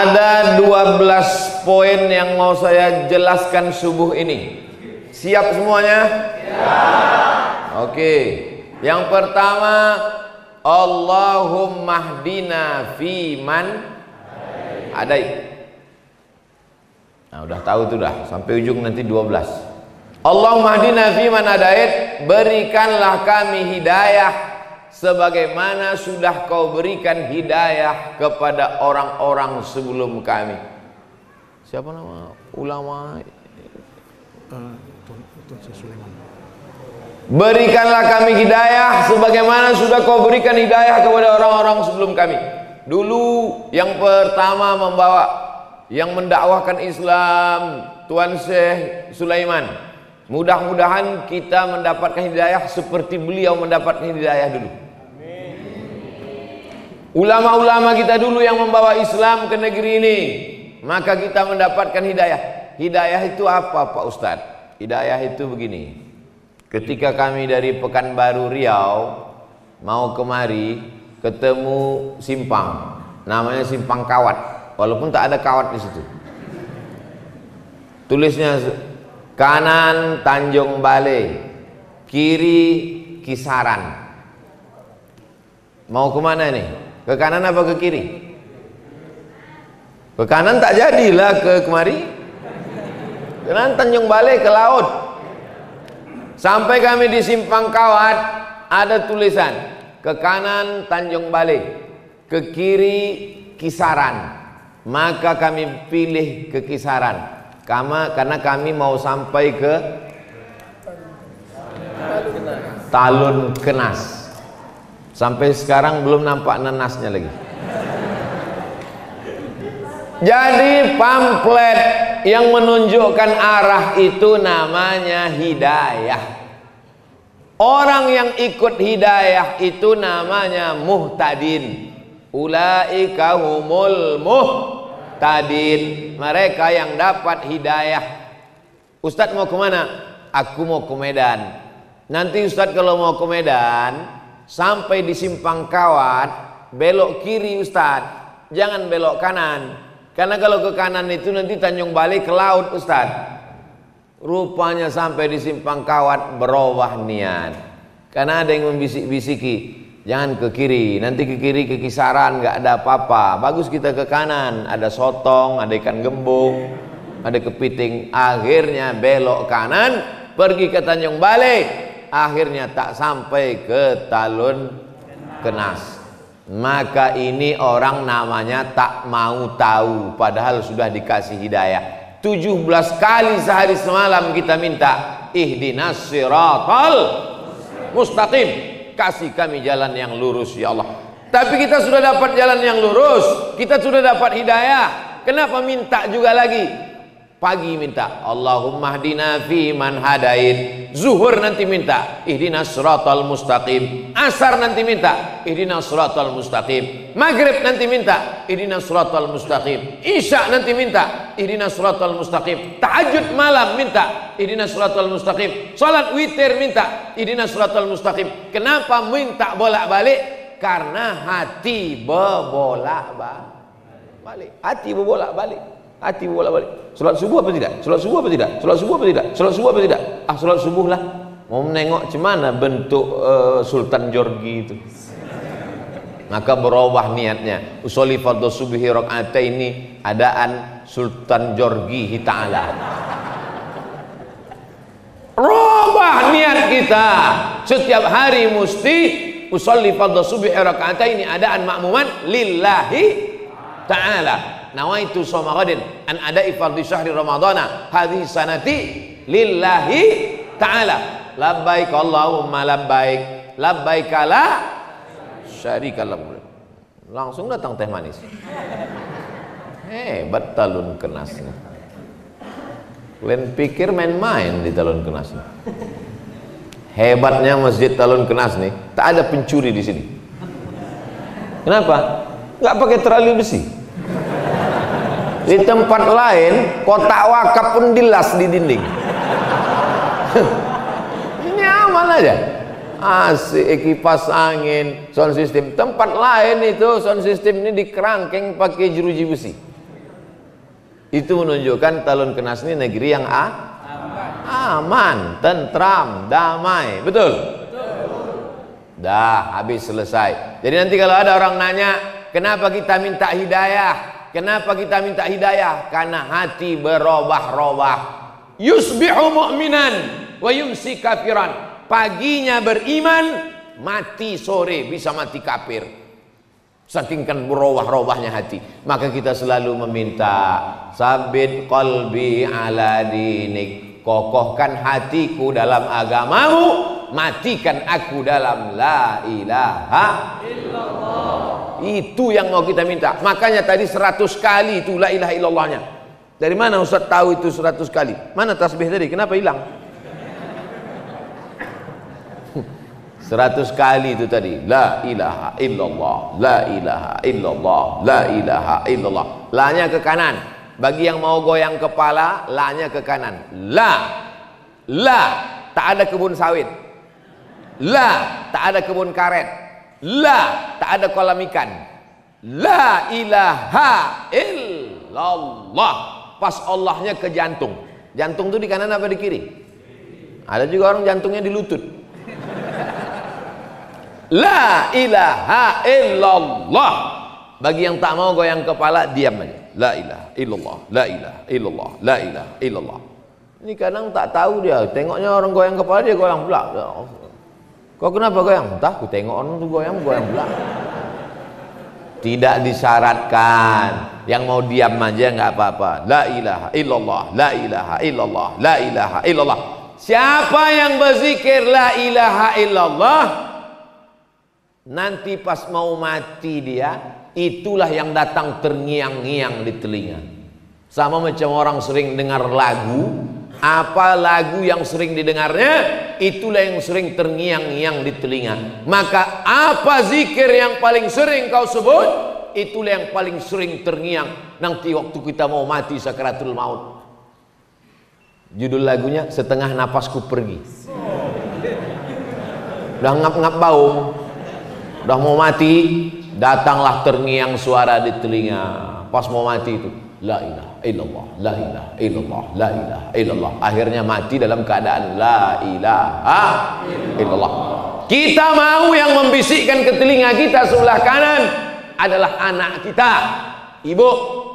Ada 12 poin yang mau saya jelaskan subuh ini. Siap semuanya? Siap. Oke. Yang pertama, Allahumma hdina fiman hadait. Nah, udah tahu tuh dah, sampai ujung nanti 12. Allahumma hdina fiman hadait, berikanlah kami hidayah sebagaimana sudah kau berikan hidayah kepada orang-orang sebelum kami. Siapa nama ulama? Berikanlah kami hidayah sebagaimana sudah kau berikan hidayah kepada orang-orang sebelum kami. Dulu yang pertama membawa, yang mendakwahkan Islam, Tuan Syekh Sulaiman. Mudah-mudahan kita mendapatkan hidayah seperti beliau mendapatkan hidayah dulu. Ulama-ulama kita dulu yang membawa Islam ke negeri ini, maka kita mendapatkan hidayah. Hidayah itu apa, Pak Ustadz? Hidayah itu begini. Ketika kami dari Pekanbaru Riau mau kemari, ketemu simpang, namanya Simpang Kawat, walaupun tak ada kawat di situ. Tulisnya kanan Tanjung Balai, kiri Kisaran. Mau kemana nih? Ke kanan apa ke kiri? Ke kanan tak jadilah ke kemari. Ke kanan Tanjung Balai ke laut. Sampai kami di Simpang Kawat, ada tulisan ke kanan Tanjung Balai, ke kiri Kisaran. Maka kami pilih ke Kisaran karena kami mau sampai ke Talun Kenas. Sampai sekarang belum nampak nenasnya lagi. Jadi pamflet yang menunjukkan arah itu namanya hidayah. Orang yang ikut hidayah itu namanya muhtadin. Ulaika humul muhtadin. Mereka yang dapat hidayah. Ustadz mau kemana? Aku mau ke Medan. Nanti Ustadz kalau mau ke Medan, sampai di Simpang Kawat, belok kiri Ustadz, jangan belok kanan. Karena kalau ke kanan itu nanti Tanjung Balai ke laut Ustadz. Rupanya sampai di Simpang Kawat berubah niat. Karena ada yang membisik-bisiki, jangan ke kiri, nanti ke kiri ke Kisaran nggak ada apa-apa. Bagus kita ke kanan, ada sotong, ada ikan gembung, ada kepiting. Akhirnya belok kanan, pergi ke Tanjung Balai. Akhirnya tak sampai ke Talun Kenas. Maka ini orang namanya tak mau tahu, padahal sudah dikasih hidayah. 17 kali sehari semalam kita minta ihdinas siratal mustaqim, kasih kami jalan yang lurus ya Allah. Tapi kita sudah dapat jalan yang lurus, kita sudah dapat hidayah, kenapa minta juga lagi? Pagi minta Allahumma hdina fi man hadait, zuhur nanti minta ihdinas siratal mustaqim, asar nanti minta ihdinas siratal mustaqim, maghrib nanti minta ihdinas siratal mustaqim, isya nanti minta ihdinas siratal mustaqim, tahajud malam minta ihdinas siratal mustaqim, salat witir minta ihdinas siratal mustaqim. Kenapa minta bolak-balik? Karena hati berbolak-balik. Hati berbolak-balik. Hati bolak-balik. Salat subuh apa tidak? Salat subuh apa tidak? Salat subuh apa tidak? Salat subuh apa tidak? Ah, salat subuh lah. Mau menengok cemana bentuk Sultan Jorgi itu. Maka berubah niatnya. Usolli fardhu subhi rakaataini adaan Sultan Jorgi Ta'ala. Rubah niat kita. Setiap hari mesti usolli fardhu subhi rakaataini adaan makmuman lillahi ta'ala. Nawaitu shoma ghadin an ada'i fardhi syahri ramadhana hadhihi sanati lillahi ta'ala. Labbaik Allahumma labbaik, labbaik la syarika lak. Langsung datang teh manis. Hebat Talun Kenas. Kalian pikir main-main di Talun Kenas. Hebatnya Masjid Talun Kenas nih, tak ada pencuri di sini. Kenapa? Nggak pakai tali besi. Di tempat lain kotak wakaf pun dilas di dinding. Ini aman aja. Asik, kipas angin, sound system. Tempat lain itu sound system ini dikerangkeng pakai jeruji besi. Itu menunjukkan Talun Kenas ini negeri yang aman, tentram, damai. Betul? Dah, habis selesai. Jadi nanti kalau ada orang nanya, kenapa kita minta hidayah? Kenapa kita minta hidayah? Karena hati berubah-ubah. Yusbihu mu'minan wa yumsi kafiran. Paginya beriman, mati sore bisa mati kafir. Saking kan berubah-ubahnya hati. Maka kita selalu meminta, sabit qalbi ala dinik. Kokohkan hatiku dalam agamamu, matikan aku dalam la ilaha illallah. Itu yang mau kita minta. Makanya tadi 100 kali itu la ilaha illallahnya. Dari mana Ustaz tahu itu 100 kali? Mana tasbih tadi? Kenapa hilang? 100 kali itu tadi. La ilaha illallah, la ilaha illallah, la ilaha illallah. La-nya ke kanan. Bagi yang mau goyang kepala, la-nya ke kanan. La, tak ada kebun sawit. La, tak ada kebun karet. La, tak ada kolam ikan. La ilaha illallah. Pas Allahnya ke jantung. Jantung itu di kanan apa di kiri? Ada juga orang jantungnya di lutut. La ilaha illallah. Bagi yang tak mau goyang kepala, diam aja. La ilaha illallah, la ilaha illallah, la ilaha illallah. Ini kadang tak tahu dia. Tengoknya orang goyang kepala, dia goyang pula. Kau kenapa goyang? Entah, aku tengok orang tu goyang pula. Tidak disyaratkan. Yang mau diam aja nggak apa-apa. La ilaha illallah, la ilaha illallah, la ilaha illallah. Siapa yang berzikir la ilaha illallah, nanti pas mau mati dia, itulah yang datang terngiang-ngiang di telinga. Sama macam orang sering dengar lagu, apa lagu yang sering didengarnya, itulah yang sering terngiang-ngiang di telinga. Maka apa zikir yang paling sering kau sebut, itulah yang paling sering terngiang nanti waktu kita mau mati sakaratul maut. Judul lagunya Setengah Napasku Pergi. Udah ngap-ngap bau, udah mau mati, datanglah terngiang suara di telinga. Pas mau mati itu, la ilaha illallah, la ilaha illallah, la ilaha illallah. Akhirnya mati dalam keadaan la ilaha illallah. Kita mau yang membisikkan ke telinga kita sebelah kanan adalah anak kita, ibu.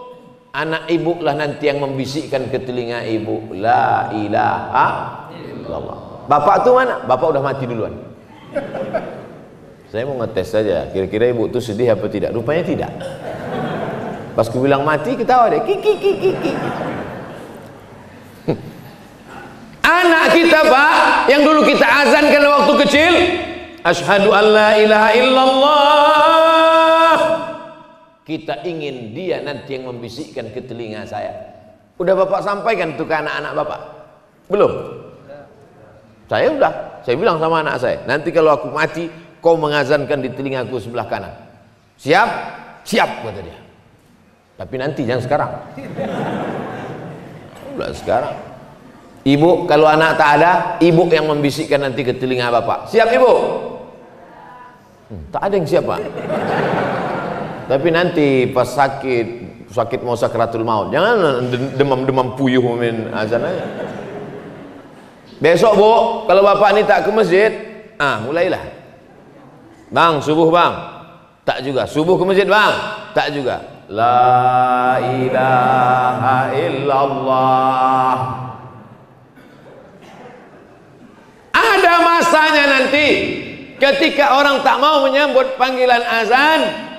Anak ibu lah nanti yang membisikkan ke telinga ibu, la ilaha illallah. Bapak tuh mana? Bapak udah mati duluan. Saya mau ngetes saja, kira-kira ibu tuh sedih apa tidak? Rupanya tidak. Pas ku bilang mati, ketawa deh. Kiki. Anak kita Pak, yang dulu kita azankan waktu kecil, asyhadu an la ilaha illallah. Kita ingin dia nanti yang membisikkan ke telinga saya. Udah Bapak sampaikan tuh ke anak-anak Bapak? Belum? Saya udah. Saya bilang sama anak saya, nanti kalau aku mati, kau mengazankan di telingaku sebelah kanan. Siap? Siap, kata dia. Tapi nanti, jangan sekarang. Udah sekarang. Ibu, kalau anak tak ada, ibu yang membisikkan nanti ke telinga Bapak. Siap ibu? Tak ada yang siap Pak. Tapi nanti pas sakit mau sakaratul maut, jangan demam-demam puyuh min azan aja. Besok Bu, kalau Bapak ini tak ke masjid, mulailah. Bang, subuh bang. Tak juga. Subuh ke masjid bang. Tak juga. La ilaha illallah. Ada masanya nanti ketika orang tak mau menyambut panggilan azan.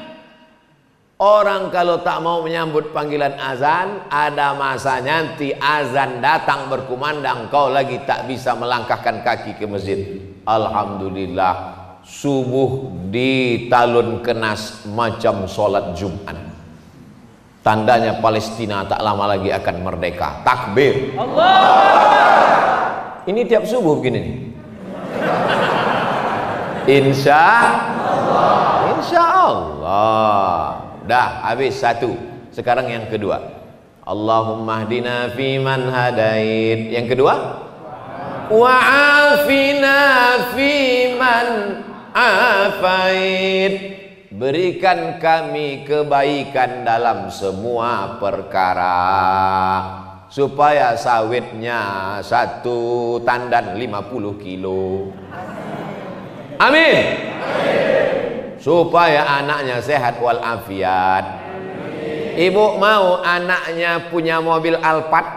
Orang kalau tak mau menyambut panggilan azan, ada masanya nanti azan datang berkumandang, kau lagi tak bisa melangkahkan kaki ke masjid. Alhamdulillah, subuh di Talun Kenas macam sholat Jumat. Tandanya Palestina tak lama lagi akan merdeka. Takbir. Allah. Ini tiap subuh begini nih. Insya Allah. Dah habis satu. Sekarang yang kedua. Allahumma hdina fiman hadait. Yang kedua, wa'afina fiman afait. berikan kami kebaikan dalam semua perkara, supaya sawitnya 1 tandan 50 kilo. Amin. Supaya anaknya sehat walafiat. Ibu mau anaknya punya mobil Alphard?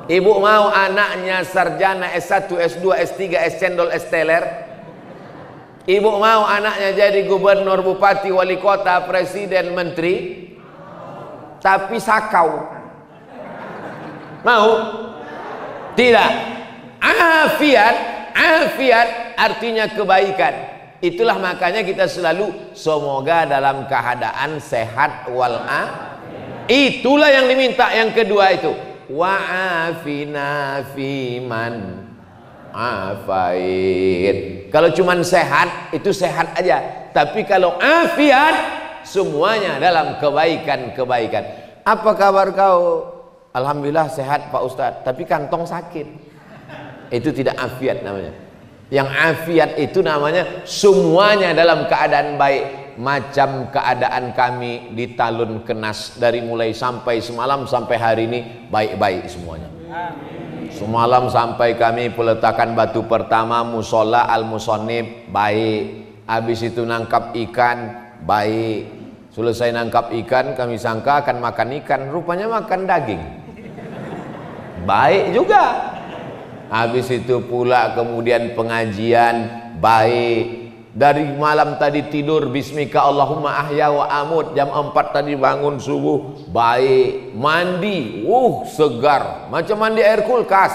Ibu mau anaknya sarjana S1, S2, S3, S cendol, S teler? Ibu mau anaknya jadi gubernur, bupati, wali kota, presiden, menteri? Tapi sakau. Mau? Tidak. Afiat artinya kebaikan. Itulah makanya kita selalu semoga dalam keadaan sehat walafiat. Itulah yang diminta. Yang kedua itu, wa'afina fiman afait. Kalau cuman sehat, itu sehat aja. Tapi kalau afiat, semuanya dalam kebaikan-kebaikan. Apa kabar kau? Alhamdulillah sehat Pak Ustadz, tapi kantong sakit. Itu tidak afiat namanya. Yang afiat itu namanya semuanya dalam keadaan baik. Macam keadaan kami di Talun Kenas, dari mulai sampai semalam sampai hari ini baik-baik semuanya. Semalam sampai kami peletakan batu pertama musola al-musonib, baik. Habis itu nangkap ikan, baik. Selesai nangkap ikan, kami sangka akan makan ikan, rupanya makan daging, baik juga. Habis itu pula kemudian pengajian, baik. Dari malam tadi tidur bismika Allahumma ahya wa amut, jam 4 tadi bangun subuh, baik. Mandi, segar, macam mandi air kulkas,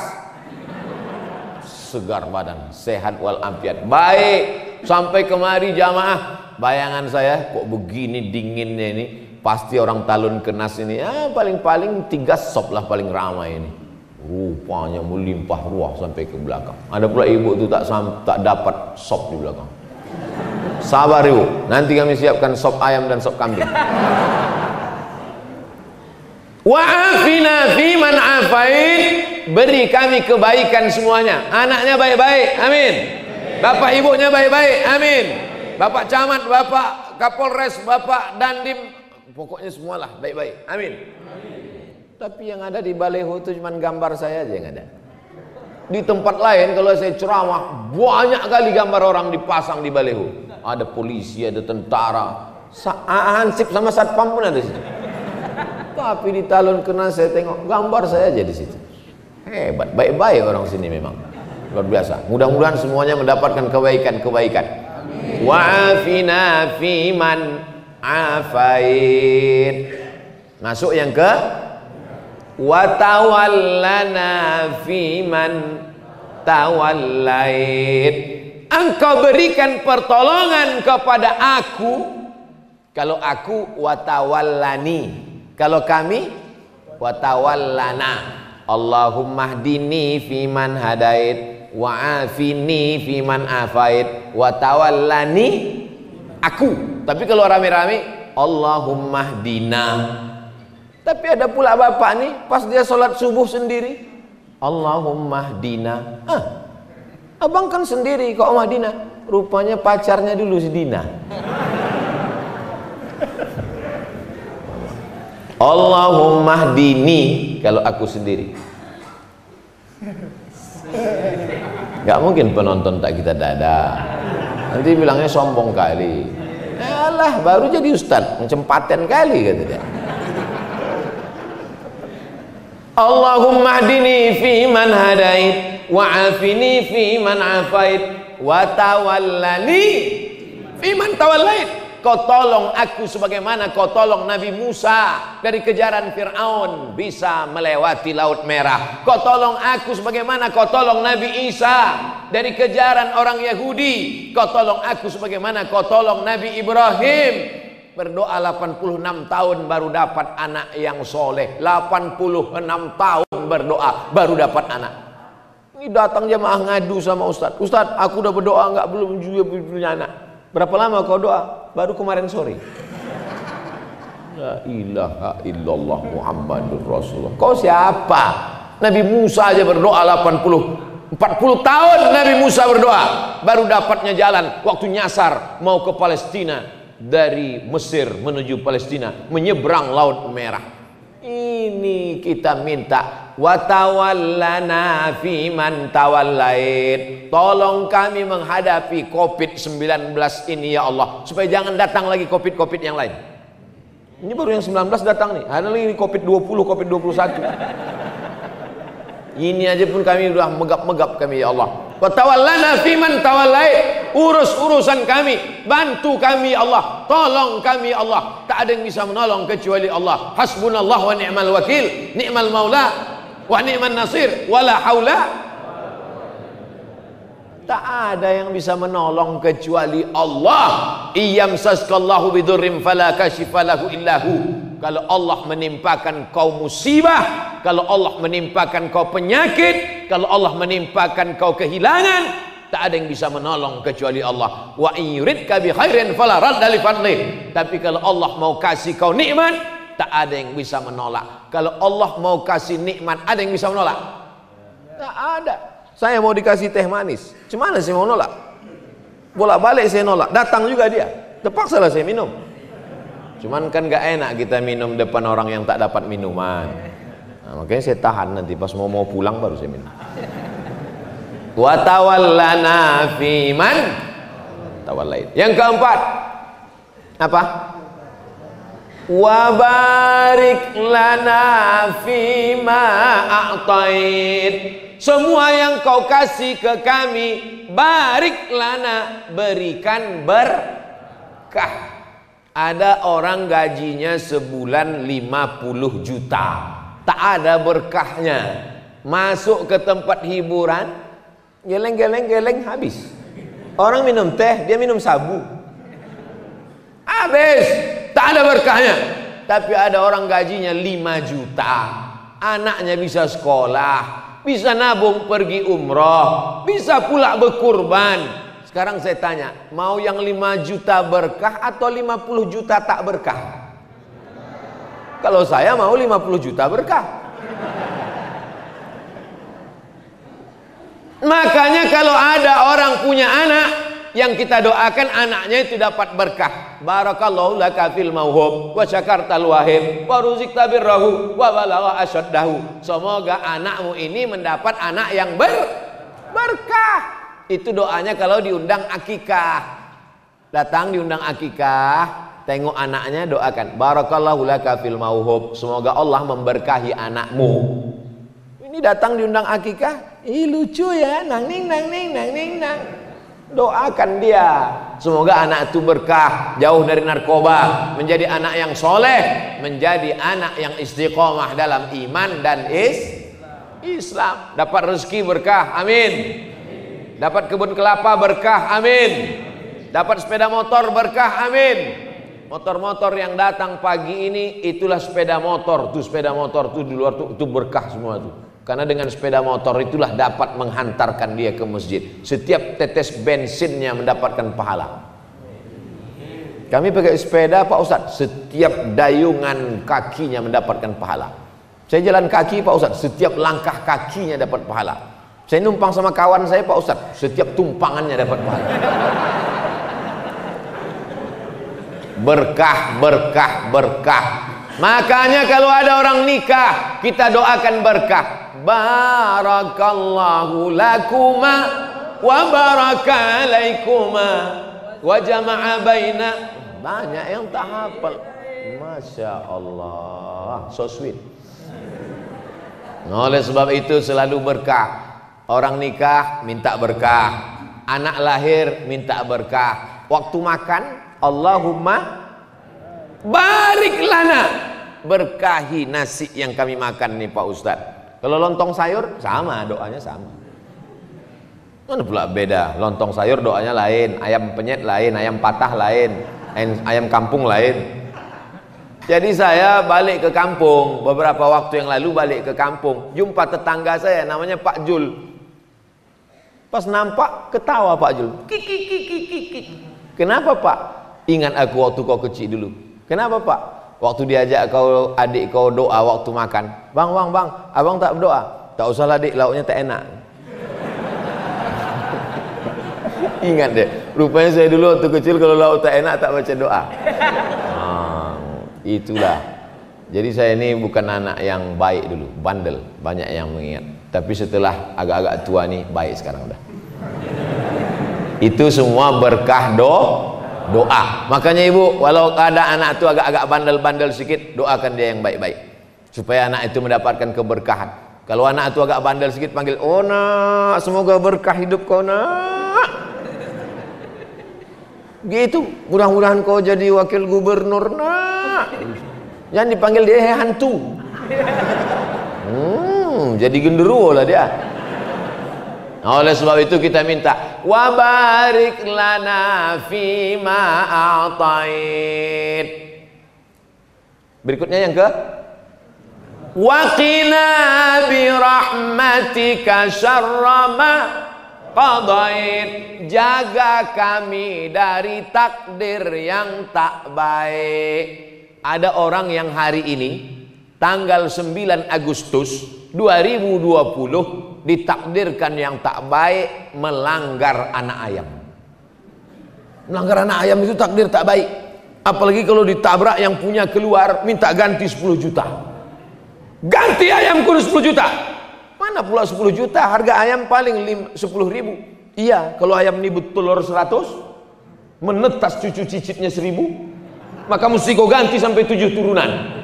segar badan, sehat walafiat, baik. Sampai kemari jamaah, bayangan saya kok begini dinginnya ini, pasti orang Talun Kenas ini paling-paling 3 sop lah paling ramai ini. Rupanya melimpah ruah sampai ke belakang. Ada pula ibu itu tak dapat sop di belakang. Sabar ibu, nanti kami siapkan sop ayam dan sop kambing. Wa'afina fiman afait, beri kami kebaikan semuanya. Anaknya baik-baik, amin. Bapak ibunya baik-baik, amin. Bapak camat, bapak kapolres, bapak dandim, pokoknya semualah baik-baik, amin. Tapi yang ada di baleho itu cuma gambar saya aja yang ada. Di tempat lain kalau saya ceramah, banyak kali gambar orang dipasang di baleho. Ada polisi, ada tentara, Hansip sama satpam pun ada di situ. Tapi di Talun Kenas saya tengok gambar saya aja di situ. Hebat, baik-baik orang sini memang. Luar biasa. Mudah-mudahan semuanya mendapatkan kebaikan-kebaikan. Wa'afina fiman afait. Masuk yang ke watawallana fiman tawallait. Engkau berikan pertolongan kepada aku. Kalau aku watawallani, kalau kami watawallana. Allahumma hdini fiman hadait, wa'afini fiman afait, watawallani aku. Tapi kalau rame-rame Allahumma hdina. Tapi ada pula bapak nih, pas dia sholat subuh sendiri, Allahumma hdina. Abang kan sendiri kok Madinah. Rupanya pacarnya dulu si Dina. Allahumma hdini kalau aku sendiri. Gak mungkin penonton tak kita dada. Nanti bilangnya sombong kali. Alah, baru jadi ustad, macam paten kali kata dia. Allahumma hdini fi man hadait, wa'afini fi man afait, wa tawallani fi man tawallait. Kau tolong aku sebagaimana kau tolong Nabi Musa dari kejaran Fir'aun bisa melewati Laut Merah. Kau tolong aku sebagaimana kau tolong Nabi Isa dari kejaran orang Yahudi. Kau tolong aku sebagaimana kau tolong Nabi Ibrahim. Berdoa 86 tahun baru dapat anak yang soleh. 86 tahun berdoa baru dapat anak. Ini datang jemaah ngadu sama Ustadz. Ustadz, aku udah berdoa belum juga punya anak. Berapa lama kau doa? Baru kemarin sore. La ilaha illallah Muhammadur Rasulullah. Kau siapa? Nabi Musa aja berdoa 40 tahun Nabi Musa berdoa baru dapatnya jalan waktu nyasar mau ke Palestina. dari Mesir menuju Palestina, menyeberang Laut Merah. Ini kita minta, wa tawallana fi man tawallait. Tolong kami menghadapi COVID-19 ini ya Allah, supaya jangan datang lagi COVID yang lain. Ini baru yang 19 datang nih, ada lagi COVID-20, COVID-21. Ini aja pun kami udah megap-megap kami ya Allah. Wa tawallana fi man tawallait. Urus urusan kami, bantu kami ya Allah, tolong kami ya Allah. Tak ada yang bisa menolong kecuali Allah. Hasbunallah wa ni'mal wakil, ni'mal maula wa ni'man nasir, wala haula. Tak ada yang bisa menolong kecuali Allah. Iyamsaskallahu bidurrim fala kashifa lahu illahu. Kalau Allah menimpakan kau musibah, kalau Allah menimpakan kau penyakit, kalau Allah menimpakan kau kehilangan, tak ada yang bisa menolong kecuali Allah. Wa in yuridka bi khairin fala radda li fadlih. Tapi kalau Allah mau kasih kau nikmat, tak ada yang bisa menolak. Kalau Allah mau kasih nikmat, ada yang bisa menolak? Tak ada. Saya mau dikasih teh manis, cuman saya mau nolak. Bolak-balik saya nolak, datang juga dia, terpaksa lah saya minum. Cuman kan gak enak kita minum depan orang yang tak dapat minuman. Nah, makanya saya tahan, nanti pas mau pulang baru saya minum. Wa tawallana fi man tawallait. Yang keempat apa? Wa barik lana fi ma a'tait. Semua yang kau kasih ke kami, barik lana, berikan berkah. Ada orang gajinya sebulan 50 juta, tak ada berkahnya. Masuk ke tempat hiburan, geleng habis. Orang minum teh, dia minum sabu, habis, tak ada berkahnya. Tapi ada orang gajinya 5 juta, anaknya bisa sekolah, bisa nabung pergi umroh, bisa pula berkurban. Sekarang saya tanya, mau yang 5 juta berkah atau 50 juta tak berkah? Kalau saya mau 50 juta berkah. Makanya kalau ada orang punya anak, yang kita doakan anaknya itu dapat berkah. Barakallahu laka fil mauhub wa syakartal wahib wa ruzikta birrahu wa balagha asyaddahu. Semoga anakmu ini mendapat anak yang berkah. Itu doanya kalau diundang akikah. Datang diundang akikah, tengok anaknya, doakan barakallahu laka fil mauhub, semoga Allah memberkahi anakmu. Ini datang diundang akikah, lucu ya, nang ning. Doakan dia, semoga anak itu berkah, jauh dari narkoba, menjadi anak yang soleh, menjadi anak yang istiqomah dalam iman dan Islam. Dapat rezeki berkah, amin. Dapat kebun kelapa berkah, amin. Dapat sepeda motor berkah, amin. Motor-motor yang datang pagi ini, itulah sepeda motor. Tuh sepeda motor tuh di luar tuh, itu berkah semua tuh. Karena dengan sepeda motor itulah dapat menghantarkan dia ke masjid. Setiap tetes bensinnya mendapatkan pahala. Kami pakai sepeda Pak Ustadz, setiap dayungan kakinya mendapatkan pahala. Saya jalan kaki Pak Ustadz, setiap langkah kakinya dapat pahala. Saya numpang sama kawan saya Pak Ustadz, setiap tumpangannya dapat pahala. Berkah. Makanya kalau ada orang nikah, kita doakan berkah. Barakallahu lakuma wa baraka alaikuma wa jama'a baina. Banyak yang tak hafal. Masya Allah, so sweet. Oleh sebab itu selalu berkah. Orang nikah minta berkah, anak lahir minta berkah, waktu makan Allahumma barik lana, berkahi nasi yang kami makan nih Pak Ustadz. Kalau lontong sayur sama, doanya sama. Mana pula beda, lontong sayur doanya lain, ayam penyet lain, ayam patah lain, ayam kampung lain. Jadi saya balik ke kampung, beberapa waktu yang lalu balik ke kampung, jumpa tetangga saya namanya Pak Jul. Pas nampak ketawa Pak Jul. Kiki. Kenapa Pak? Ingat aku waktu kau kecil dulu. Kenapa Pak? Waktu diajak kau adik kau doa waktu makan. Bang, abang tak berdoa. Tak usah lah dik, lauknya tak enak. Ingat deh, rupanya saya dulu waktu kecil kalau lauk tak enak tak baca doa. Itulah. Jadi saya ini bukan anak yang baik dulu, bandel, banyak yang mengingat. Tapi setelah agak-agak tua nih, baik sekarang udah. Itu semua berkah doa. Makanya ibu, walau ada anak itu agak-agak bandel-bandel sedikit, doakan dia yang baik-baik, supaya anak itu mendapatkan keberkahan. Kalau anak itu agak bandel sedikit, panggil, oh nak, semoga berkah hidup kau nak. Gitu, mudah-mudahan kau jadi wakil gubernur nak. Jangan dipanggil dia hantu. Jadi genderuwo lah dia. Nah, oleh sebab itu kita minta wa barik lana fima a'tait. Berikutnya yang ke wa qina bi rahmatika syarra ma qadait. Jaga kami dari takdir yang tak baik. Ada orang yang hari ini tanggal 9 Agustus 2020 ditakdirkan yang tak baik melanggar anak ayam. Melanggar anak ayam itu takdir tak baik. Apalagi kalau ditabrak yang punya keluar minta ganti 10 juta. Ganti ayam kudu 10 juta. Mana pula 10 juta? Harga ayam paling 10.000. Iya, kalau ayam ini bertelur 100, menetas cucu cicitnya 1.000, maka mesti kau ganti sampai 7 turunan.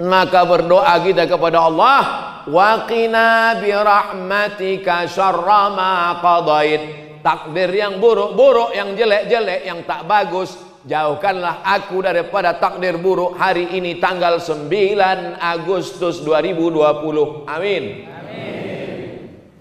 Maka berdoa kita kepada Allah, wa qina bi rahmatika syarra ma qadait. Takdir yang buruk-buruk, yang jelek-jelek, yang tak bagus, jauhkanlah aku daripada takdir buruk hari ini tanggal 9 Agustus 2020. Amin.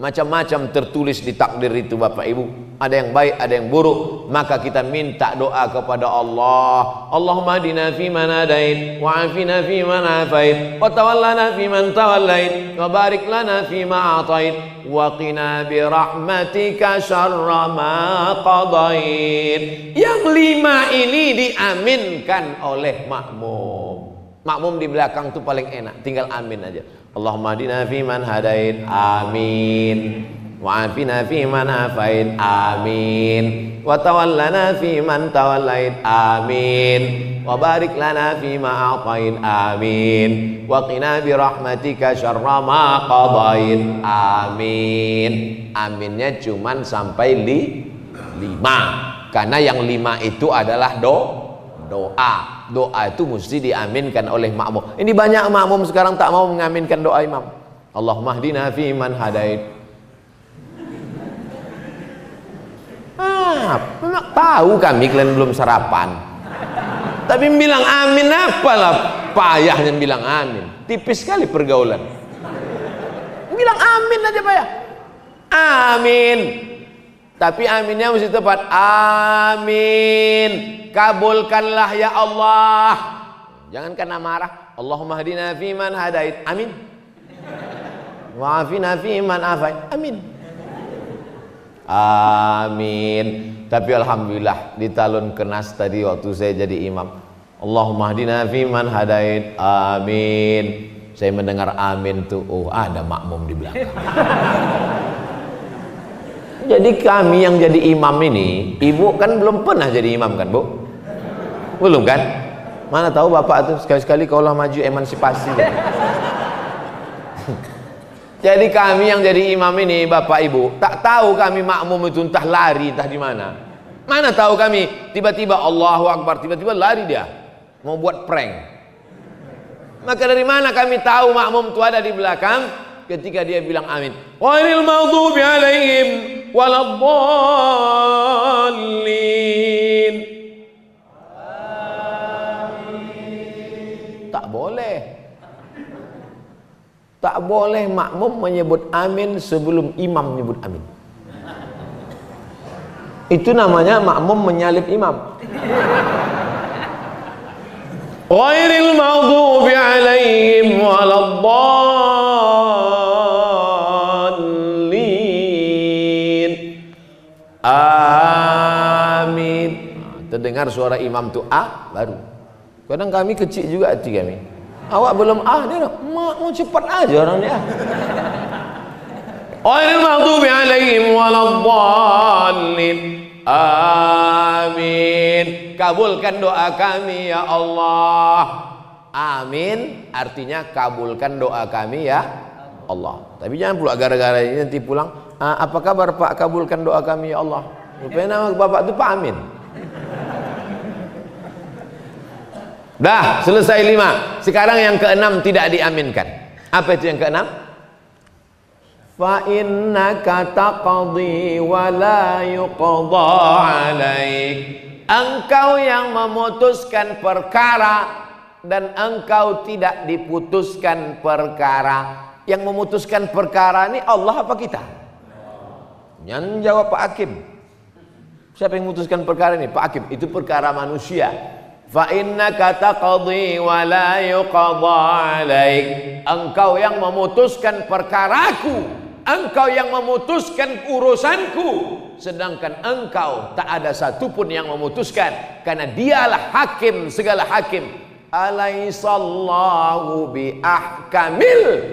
Macam-macam tertulis di takdir itu Bapak Ibu. Ada yang baik, ada yang buruk. Maka kita minta doa kepada Allah. Allahumma hadina fi man hadait, wa afina fi man afait, wa tawallana fi man tawallait, wa barik lana fi ma atait, wa qina bi rahmatika syarra ma qadait. Yang 5 ini diaminkan oleh makmum. Makmum di belakang itu paling enak, tinggal amin aja. Allahumma hadina fi man hadait, amin. Wa afina fi man afait, amin. Wa tawallana fi man tawallait, amin. Wa barik lana fi ma a'tait, amin. Wa qina bi rahmatika syarra ma qadait, amin. Aminnya cuman sampai 5. Karena yang 5 itu adalah doa. Doa itu mesti diaminkan oleh makmum. Ini banyak makmum sekarang tak mau mengaminkan doa imam. Allahumma hdina fi man hadait. Memang tahu kami kalian belum sarapan. Tapi bilang amin apalah payahnya bilang amin. Tipis sekali pergaulan. Bilang amin aja payah. Amin. Tapi aminnya mesti tepat. Amin. Kabulkanlah ya Allah. Jangan kena marah. Allahumma hadina fi man hadait. Amin. Wa afina fi man afait. Amin. Amin. Tapi alhamdulillah di talun kenas tadi waktu saya jadi imam, Allahumma hadina fi man hadait. Amin. Saya mendengar amin tuh, oh ada makmum di belakang. Jadi kami yang jadi imam ini, ibu kan belum pernah jadi imam kan bu? Belum kan? Mana tahu bapak tuh sekali-sekali kalau maju emansipasi. Jadi kami yang jadi imam ini bapak ibu, tak tahu kami makmum itu entah lari entah di mana. Mana tahu kami tiba-tiba Allahu Akbar, tiba-tiba lari dia mau buat prank. Maka dari mana kami tahu makmum itu ada di belakang ketika dia bilang amin. Ghairil maghdubi alaihim waladdallin. Tak boleh. Tak boleh makmum menyebut amin sebelum imam menyebut amin. Itu namanya makmum menyalip imam. Ghairil maghdubi alaihim waladdallin. Amin. Terdengar suara imam tu baru. Kadang kami kecil juga hati kami. Awak belum dia nak, mak mau cepat aja orang ni. Ghairil maghdubi alaihim waladdallin. Amin. Kabulkan doa kami ya Allah. Amin artinya kabulkan doa kami ya Allah. Tapi jangan pula gara-gara ini nanti pulang, apa kabar Pak, kabulkan doa kami ya Allah. Rupanya nama bapak itu Pak Amin. Dah selesai 5. Sekarang yang keenam tidak diaminkan. Apa itu yang keenam? Fa innaka taqdi wa la yuqda alaik. Engkau yang memutuskan perkara dan engkau tidak diputuskan perkara. Yang memutuskan perkara ini Allah apa kita? Yang jawab Pak Hakim. Siapa yang memutuskan perkara ini? Pak Hakim. Itu perkara manusia. Fa innaka taqdi wa la yuqda alaik. Engkau yang memutuskan perkaraku, engkau yang memutuskan urusanku, sedangkan engkau tak ada satupun yang memutuskan, karena dialah hakim segala hakim. Alaihissallahu bi ahkamil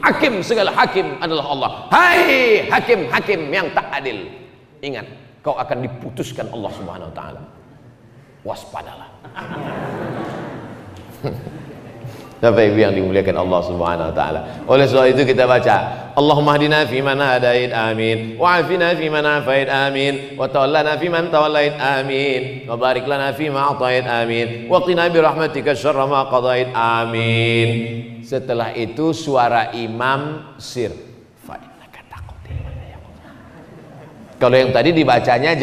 hakim, segala hakim adalah Allah. Hai hakim-hakim yang tak adil, ingat kau akan diputuskan Allah Subhanahu wa taala. Waspadalah. Bapak Ibu yang dimuliakan Allah Subhanahu wa taala. Oleh sebab itu kita baca, Allahumma hdina fi man hadait, amin. Wa afina fi man afait, amin. Wa tawallana fi man tawallait, amin. Wa barik lana fi ma atait, amin. Wa qina bi rahmatika syarra ma qadait, amin. Setelah itu suara imam sir. Fa innaka taqdi. Kalau yang tadi dibacanya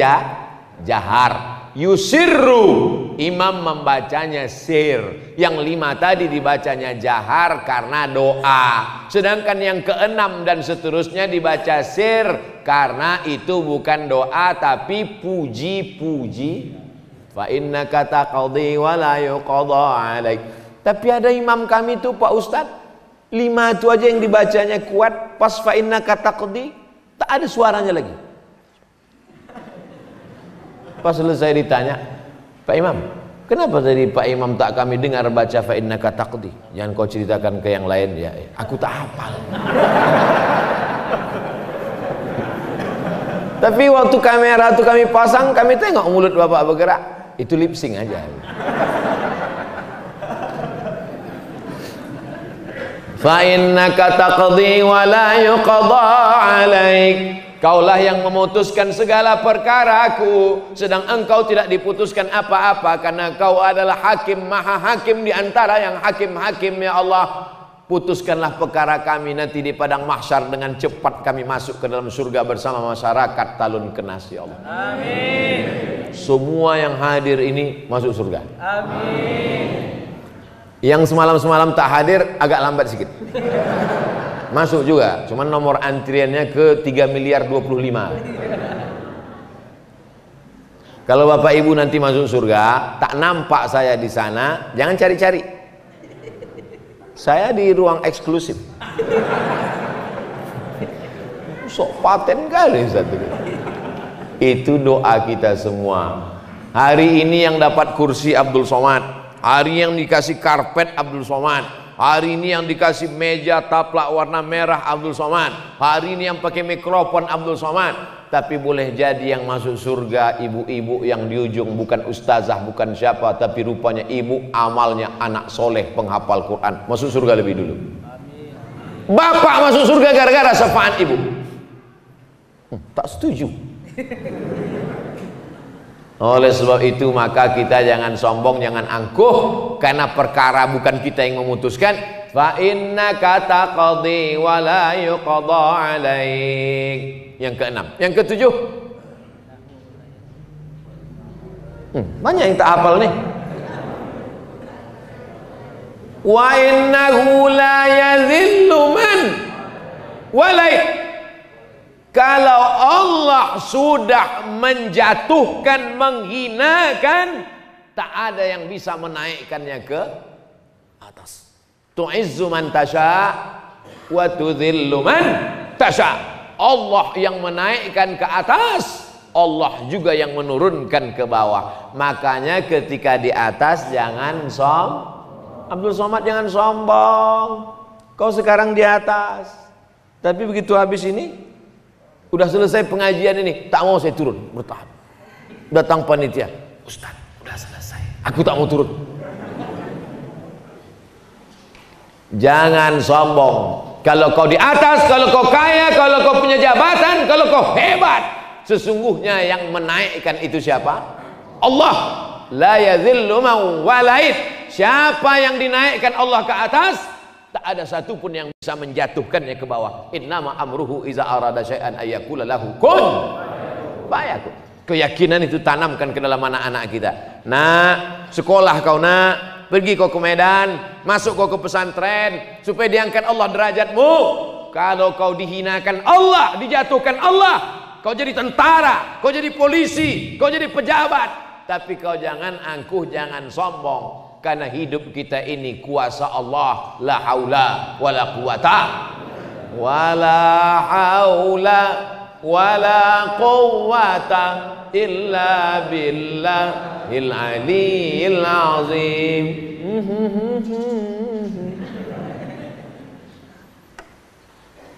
jahar. Yusirru, imam membacanya sir. Yang 5 tadi dibacanya jahar karena doa. Sedangkan yang ke-6 dan seterusnya dibaca sir karena itu bukan doa tapi puji-puji. Fa innaka taqdi wa la yuqda alaik. Tapi ada imam kami tuh Pak Ustadz, 5 itu aja yang dibacanya kuat, pas fa innaka taqdi tak ada suaranya lagi. Pas selesai ditanya, Pak Imam, kenapa tadi Pak Imam tak kami dengar baca fa innaka taqdi? Jangan kau ceritakan ke yang lain ya. Aku tak hafal. Tapi waktu kamera itu kami pasang, kami tengok mulut Bapak bergerak. Itu lip sync aja. Fa innaka taqdi wa la yuqda alaik. Kaulah yang memutuskan segala perkaraku, sedang engkau tidak diputuskan apa-apa, karena kau adalah hakim, maha hakim di antara yang hakim-hakim ya Allah. Putuskanlah perkara kami nanti di padang mahsyar, dengan cepat kami masuk ke dalam surga bersama masyarakat Talun Kenas ya Allah. Amin. Semua yang hadir ini masuk surga. Amin. Yang semalam-semalam tak hadir agak lambat sedikit. Masuk juga, cuman nomor antriannya ke 3 miliar 25. Kalau Bapak Ibu nanti masuk surga, tak nampak saya di sana, jangan cari-cari. Saya di ruang eksklusif. Sok paten kali satu. Itu doa kita semua. Hari ini yang dapat kursi Abdul Somad, hari yang dikasih karpet Abdul Somad, hari ini yang dikasih meja taplak warna merah Abdul Somad, hari ini yang pakai mikrofon Abdul Somad. Tapi boleh jadi yang masuk surga ibu-ibu yang di ujung bukan ustazah, bukan siapa, tapi rupanya ibu amalnya anak soleh penghafal Quran, masuk surga lebih dulu. Bapak masuk surga gara-gara syafaat ibu. Tak setuju. Oleh sebab itu maka kita jangan sombong, jangan angkuh, karena perkara bukan kita yang memutuskan. Fa innaka taqdi wa la yuqda alaik. Yang ke-6. Yang ke-7, banyak yang tak hafal nih. Wa innahu la yadhillu man walai. Kalau Allah sudah menjatuhkan, menghinakan, tak ada yang bisa menaikkannya ke atas. Tu'izzu man tasha wa tudhillu man tasha. Allah yang menaikkan ke atas, Allah juga yang menurunkan ke bawah. Makanya ketika di atas jangan Abdul Somad jangan sombong. Kau sekarang di atas, tapi begitu habis ini Udah selesai pengajian ini, tak mau saya turun, bertahan. Datang panitia, Ustaz, udah selesai, aku tak mau turun. Jangan sombong. Kalau kau di atas, kalau kau kaya, kalau kau punya jabatan, kalau kau hebat, sesungguhnya yang menaikkan itu siapa? Allah. La yadhillu man walait. Siapa yang dinaikkan Allah ke atas, tak ada satupun yang bisa menjatuhkannya ke bawah. Innama amruhu iza arada syai'an ayyakula lahu kun fayakun. Keyakinan itu tanamkan ke dalam anak-anak kita. Nak, sekolah kau nak, pergi kau ke Medan, masuk kau ke pesantren, supaya diangkat Allah derajatmu. Kalau kau dihinakan Allah, dijatuhkan Allah, kau jadi tentara, kau jadi polisi, kau jadi pejabat, tapi kau jangan angkuh, jangan sombong, karena hidup kita ini kuasa Allah. La haula wala quwata wala haula wala quwata illa billahil aliyil azim.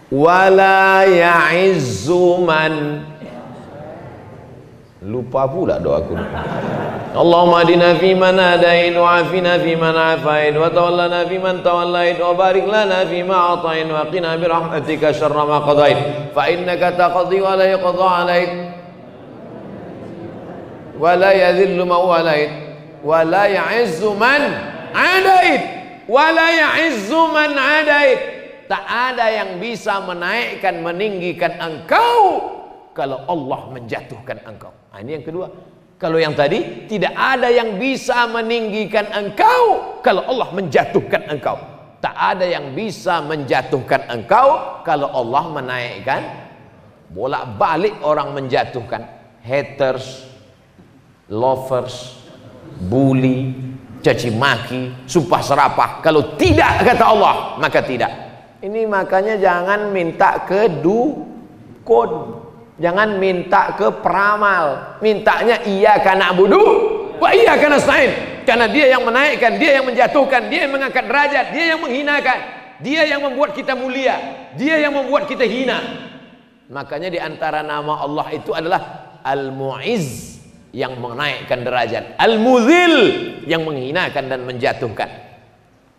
Wala ya'izzu man, lupa pula doaku. Allahumma adina fi man hadain wa afina fi man afain wa tawallana fi man tawallait wa barik lana fi ma atain wa qina bi rahmatika syarra ma qadait fa innaka taqdi wa la yuqda alaik wa la yadhillu man walait wa la ya'izzu man adait wa la ya'izzu man adait. Tak ada yang bisa menaikkan, meninggikan engkau kalau Allah menjatuhkan engkau. Nah, ini yang kedua. Kalau yang tadi, tidak ada yang bisa meninggikan engkau kalau Allah menjatuhkan engkau. Tak ada yang bisa menjatuhkan engkau kalau Allah menaikkan. Bolak-balik orang menjatuhkan. Haters, lovers, bully, caci maki, sumpah serapah. Kalau tidak kata Allah, maka tidak. Ini makanya jangan minta ke dukun, jangan minta ke peramal, mintanya iyyaka na'budu wa iyyaka nasta'in, karena dia yang menaikkan, dia yang menjatuhkan, dia yang mengangkat derajat, dia yang menghinakan, dia yang membuat kita mulia, dia yang membuat kita hina. Makanya di antara nama Allah itu adalah Al-Mu'izz, yang menaikkan derajat, Al-Muzil, yang menghinakan dan menjatuhkan.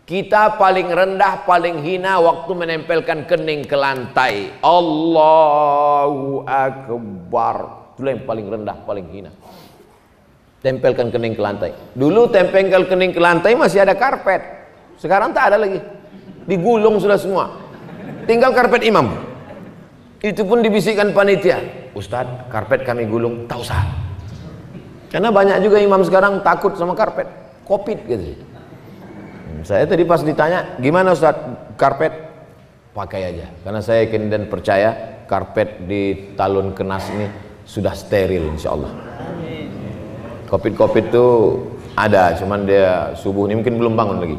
Kita paling rendah, paling hina waktu menempelkan kening ke lantai. Allahu Akbar. Itu yang paling rendah, paling hina. Tempelkan kening ke lantai. Dulu tempelkan kening ke lantai masih ada karpet. Sekarang tak ada lagi. Digulung sudah semua. Tinggal karpet imam. Itu pun dibisikkan panitia. Ustadz, karpet kami gulung. Tak usah. Karena banyak juga imam sekarang takut sama karpet. Covid gitu. Saya tadi pas ditanya, gimana Ustaz karpet? Pakai aja, karena saya yakin dan percaya karpet di Talun Kenas ini sudah steril insya Allah. Covid itu ada, cuman dia subuh ini mungkin belum bangun lagi.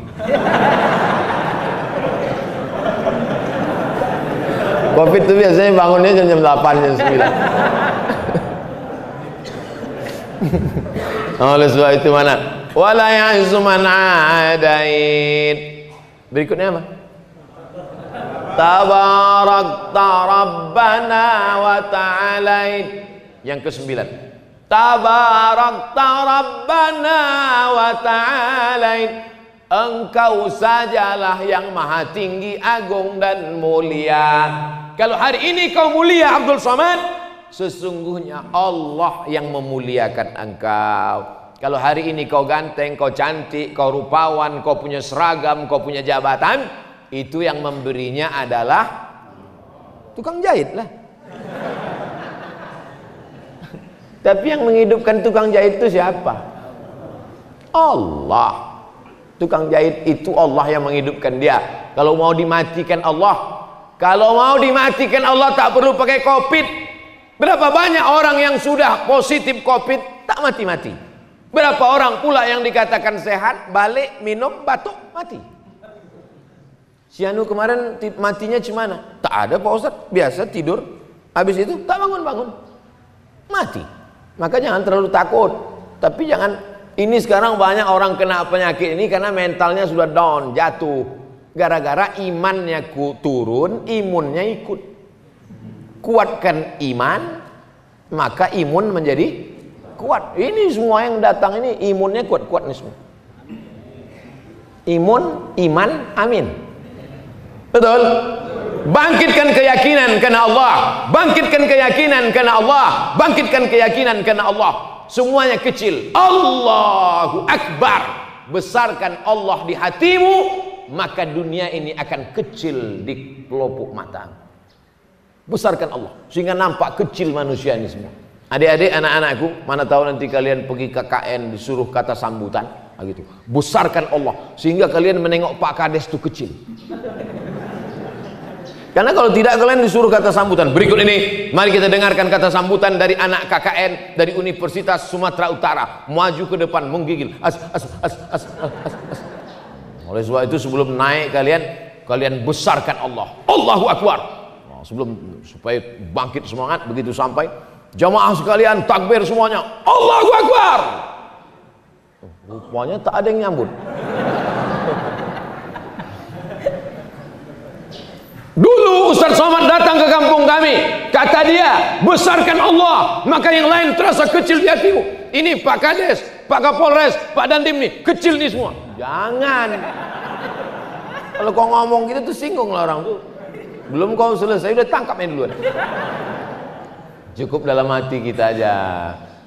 Covid itu biasanya bangunnya jam 8, jam 9. Oleh sebab itu mana? Wala ya'izzu man adait. Berikutnya apa? Tabarakta Rabbana wa ta'alait. Yang ke-9. Tabarakta Rabbana wa ta'alait. Engkau sajalah yang maha tinggi, agung dan mulia. Kalau hari ini kau mulia Abdul Somad, sesungguhnya Allah yang memuliakan engkau. Kalau hari ini kau ganteng, kau cantik, kau rupawan, kau punya seragam, kau punya jabatan, itu yang memberinya adalah tukang jahit lah. Tapi yang menghidupkan tukang jahit itu siapa? Allah. Tukang jahit itu Allah yang menghidupkan dia. Kalau mau dimatikan Allah, tak perlu pakai COVID. Berapa banyak orang yang sudah positif COVID tak mati-mati? Berapa orang pula yang dikatakan sehat, balik minum batuk mati? Si Anu kemarin matinya gimana? Tak ada Pak Ustadz, biasa tidur, habis itu tak bangun-bangun, mati. Maka jangan terlalu takut. Tapi jangan, ini sekarang banyak orang kena penyakit ini karena mentalnya sudah down, jatuh. Gara-gara imannya turun, imunnya ikut. kuatkan iman, maka imun menjadi kuat. Ini semua yang datang ini imunnya kuat-kuat nih semua. Imun, iman, amin. Betul? Bangkitkan keyakinan karena Allah, bangkitkan keyakinan karena Allah, bangkitkan keyakinan karena Allah. Semuanya kecil. Allahu Akbar. Besarkan Allah di hatimu, maka dunia ini akan kecil di pelupuk mata. Besarkan Allah sehingga nampak kecil manusia ini semua. Adik-adik, anak-anakku, mana tahu nanti kalian pergi KKN disuruh kata sambutan, gitu. Besarkan Allah sehingga kalian menengok Pak Kades itu kecil. Karena kalau tidak kalian disuruh kata sambutan. Berikut ini, mari kita dengarkan kata sambutan dari anak KKN dari Universitas Sumatera Utara. Maju ke depan, menggigil. Oleh sebab itu sebelum naik kalian besarkan Allah. Allahu Akbar. Nah, supaya bangkit semangat, begitu sampai jamaah sekalian takbir semuanya. Allahu Akbar. Rupanya tak ada yang nyambut. Dulu Ustaz Somad datang ke kampung kami, kata dia, besarkan Allah, maka yang lain terasa kecil di hatimu. Ini Pak Kades, Pak Kapolres, Pak Dandim nih, kecil nih semua. Jangan. Kalau kau ngomong gitu tuh singgung lah orang tuh. Belum kau selesai udah tangkapnya duluan. Cukup dalam hati kita aja.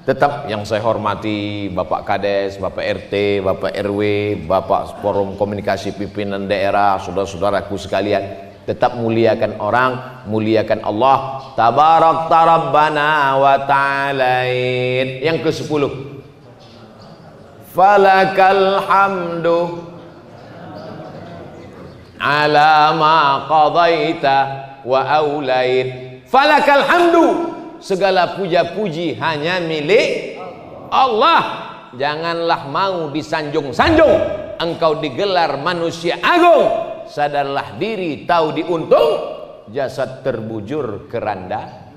Tetap yang saya hormati Bapak Kades, Bapak RT, Bapak RW, Bapak Forum Komunikasi Pimpinan Daerah, saudara-saudaraku sekalian. Tetap muliakan orang, muliakan Allah. Tabarakta Rabbana wa ta'alain. Yang ke-10. Falakal hamdu ala ma qadaita wa aulait. Falakal hamdu. Segala puja-puji hanya milik Allah. Janganlah mau disanjung-sanjung. Engkau digelar manusia agung. Sadarlah diri, tahu diuntung, jasad terbujur keranda.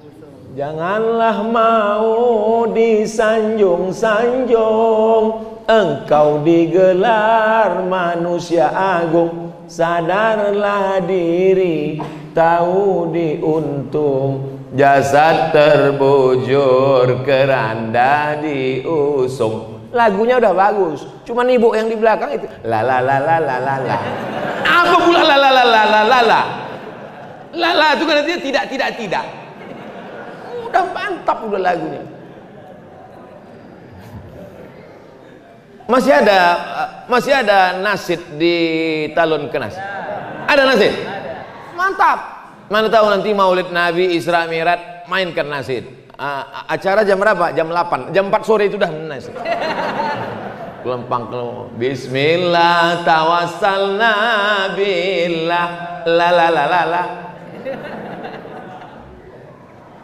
Janganlah mau disanjung-sanjung, engkau digelar manusia agung. Sadarlah diri, tahu diuntung, jasad terbujur keranda diusung. Lagunya udah bagus, cuman ibu yang di belakang itu la la la la la la la. Apa pula la la la la la la la? La la itu kan artinya tidak. Udah mantap udah lagunya. Masih ada nasid di Talun Kenas. Ada nasid? Mantap. Mana tahu nanti Maulid Nabi Isra Mi'raj mainkan nasid. Acara jam berapa? Jam 8. Jam 4 sore itu dah nasid. Kelempang Bismillah tawassalna billah la la la la la.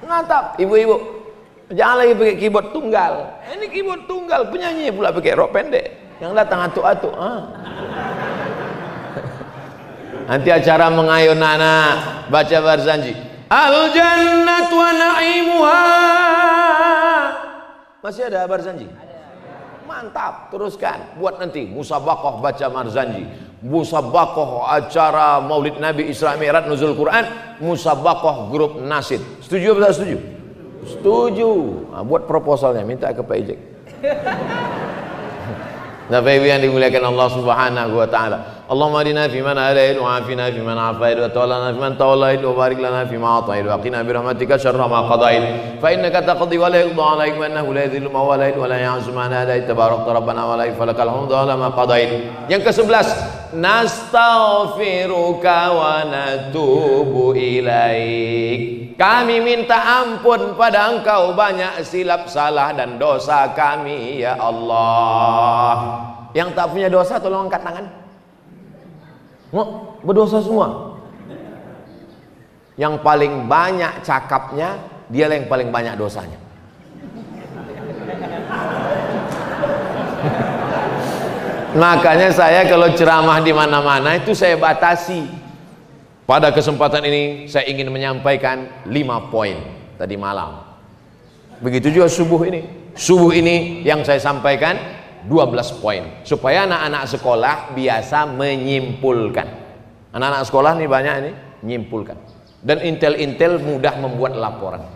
Mantap. Ibu-ibu, jangan lagi pakai keyboard tunggal. Ini keyboard tunggal, penyanyi pula pakai rok pendek. Yang datang atuk-atuk. Nanti acara mengayun anak baca Barzanji. Al jannat wa na'imuha. Masih ada Barzanji? Mantap, teruskan. Buat nanti musabaqah baca Barzanji, musabaqah acara Maulid Nabi Isra Mi'raj Nuzul Quran, musabaqah grup nasid. Setuju atau tak setuju? Setuju. Nah, buat proposalnya minta ke Pak Ijek. Bapak Ibu yang dimuliakan Allah Subhanahu wa taala. Allahumma hadina fi man hadait wa afina fi man afait wa tawallana fi man tawallait wa barik lana fi ma atait wa qina bi rahmatika syarra ma qadait. Fa innaka taqdi wa la yuqda 'alaik wa innahu la yadhillu man walait wa la ya'zu man hadait. Tabarakta rabbana wa la falakal hamdu 'ala ma qadait. Yang ke-11, nastaghfiruka wa natubu ilaik. Kami minta ampun pada Engkau banyak silap salah dan dosa kami ya Allah. Yang tak punya dosa tolong angkat tangan. Mau berdosa semua. Yang paling banyak cakapnya, dialah yang paling banyak dosanya. Makanya saya kalau ceramah di mana-mana itu saya batasi. Pada kesempatan ini saya ingin menyampaikan 5 poin tadi malam. Begitu juga subuh ini. Subuh ini yang saya sampaikan 12 poin supaya anak-anak sekolah biasa menyimpulkan. Anak-anak sekolah nih banyak ini nyimpulkan. Dan intel-intel mudah membuat laporan.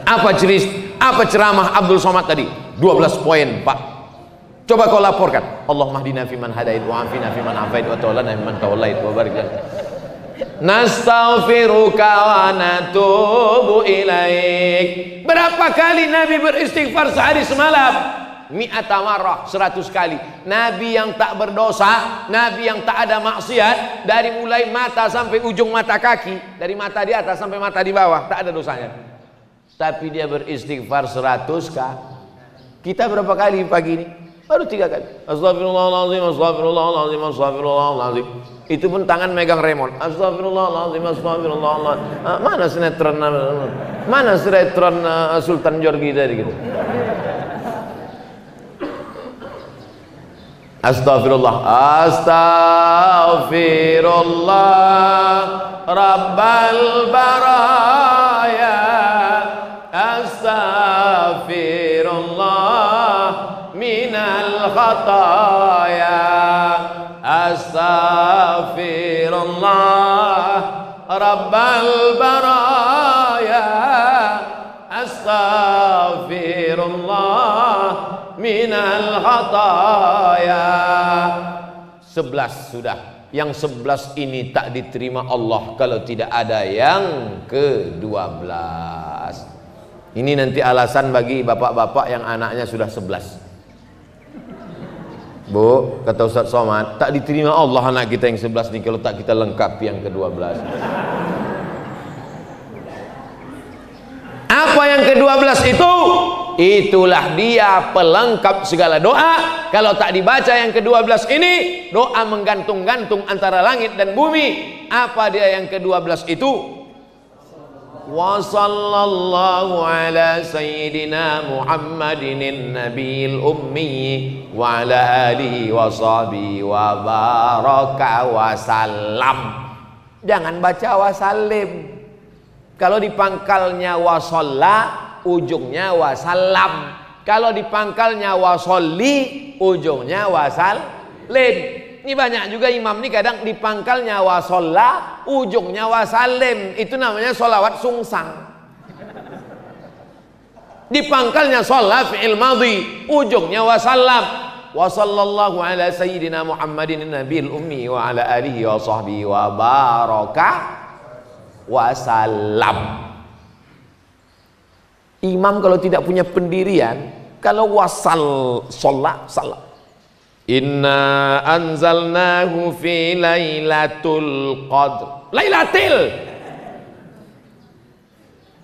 Apa ceramah Abdul Somad tadi? 12 poin, Pak. Coba kau laporkan. Allahumma hdina fiman hadait wa afina fiman afait wa tawallana fiman tawallait wa barik lana. Nastaghfiruka wa natubu ilaik. Berapa kali Nabi beristighfar sehari semalam? Mi'ata marrah, 100 kali. Nabi yang tak berdosa, Nabi yang tak ada maksiat, dari mulai mata sampai ujung mata kaki, dari mata di atas sampai mata di bawah, tak ada dosanya. Tapi dia beristighfar 100 kali. Kita berapa kali pagi ini? Baru 3 kali. Astagfirullahaladzim, astagfirullahaladzim, astagfirullahaladzim. Itu pun tangan megang remote. Astagfirullahaladzim, astagfirullahaladzim. Mana sinetron Sultan Jorgi tadi gitu. Astaghfirullah, astaghfirullah Rabbal baraya, astaghfirullah minal khataya, astaghfirullah Rabbal baraya, astaghfirullah minal khataya. 11 sudah. Yang 11 ini tak diterima Allah kalau tidak ada yang ke-12. Ini nanti alasan bagi bapak-bapak yang anaknya sudah 11. Bu, kata Ustaz Somad, tak diterima Allah anak kita yang 11 ini kalau tak kita lengkapi yang ke-12. Apa yang ke-12 itu? Itulah dia pelengkap segala doa. Kalau tak dibaca yang ke-12 ini, doa menggantung-gantung antara langit dan bumi. Apa dia yang ke-12 itu? Wa sallallahu ala sayyidina Muhammadin nabiyil ummi wa ala alihi wa sahbihi wa baraka wa salam. Jangan baca wasallim. Kalau di pangkalnya wasalla, ujungnya wasallam. Kalau di pangkalnya wasolli, ujungnya wasallim. Ini banyak juga imam nih kadang di pangkalnya wasolla, ujungnya wasallim. Itu namanya sholawat sungsang. Di pangkalnya sholla fi'il madhi, ujungnya wasallam. Wa sallallahu ala sayyidina Muhammadin nabiyil ummi wa ala alihi wa sahbihi wa baraka wasallam. Imam kalau tidak punya pendirian, kalau wasal sholat salam. Inna anzalnahu fi lailatul qadr.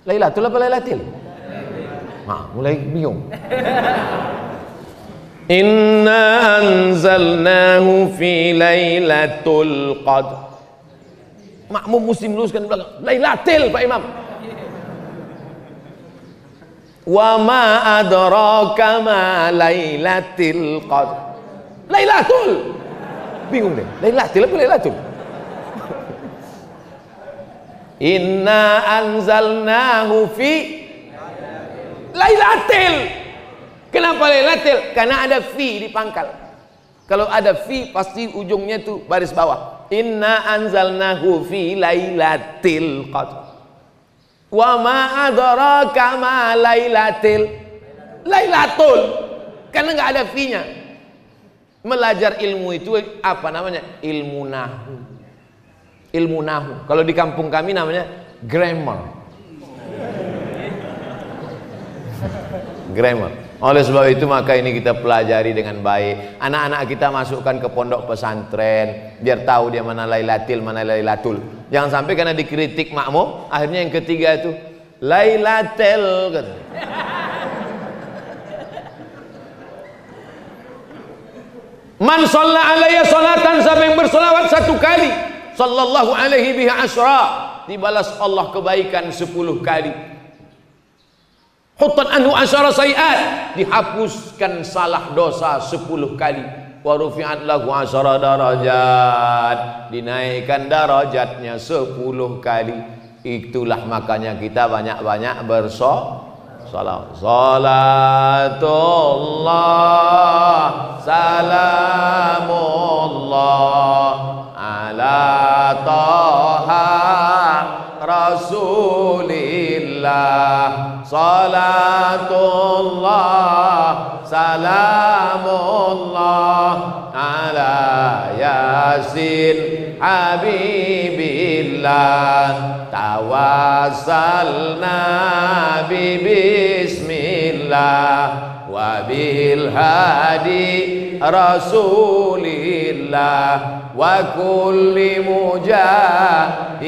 Lailatul apa lailatul? Nah, mulai bingung. Inna anzalnahu fi lailatul qadr. Makmum muslim luruskan di belakang. Lailatul Pak Imam. Wa ma adraka ma lailatul qadr. Lailatul. Bingung deh. Lailatul apa lailatul? Inna anzalnahu fi lailatul. Kenapa lailatul? Karena ada fi di pangkal. Kalau ada fi pasti ujungnya tuh baris bawah. Inna anzalnahu fi lailatul qadr. Wa ma adraka ma lailatul karena nggak ada fi-nya. Belajar ilmu itu apa namanya? Ilmu nahu. Kalau di kampung kami namanya grammar. Oleh sebab itu maka ini kita pelajari dengan baik. Anak-anak kita masukkan ke pondok pesantren biar tahu dia mana lailatul mana lailatul. Jangan sampai karena dikritik makmum akhirnya yang ketiga itu lailatul. Man shalla alayya salatan, siapa yang bersolawat 1 kali, sallallahu alaihi biha asyra, dibalas Allah kebaikan 10 kali. Hutan anhu asyara sayiat, dihapuskan salah dosa 10 kali. Wa rufi'at lahu asyara darajat, dinaikkan darajatnya 10 kali. Itulah makanya kita banyak-banyak bersolawat. Salatullah salamullah ala ala Taha Rasulillah salatullah salamullah ala Yasin Habibillah tawassalna bismillah wa bil hadi Rasulillah wa kulli mujahidin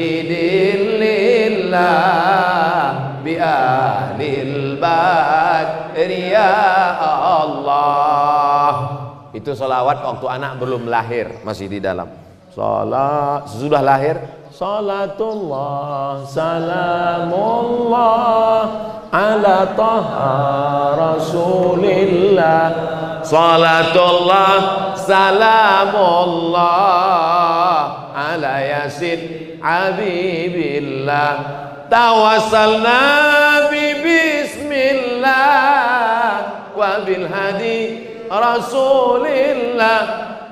lillah bi ahlil badri ya Allah. Itu salawat waktu anak belum lahir, masih di dalam. Salat sesudah lahir, salatullah salamullah ala Taha Rasulillah salatullah salamullah ala Yasin Habibillah tawassalna bismillah wa bil hadi Rasulillah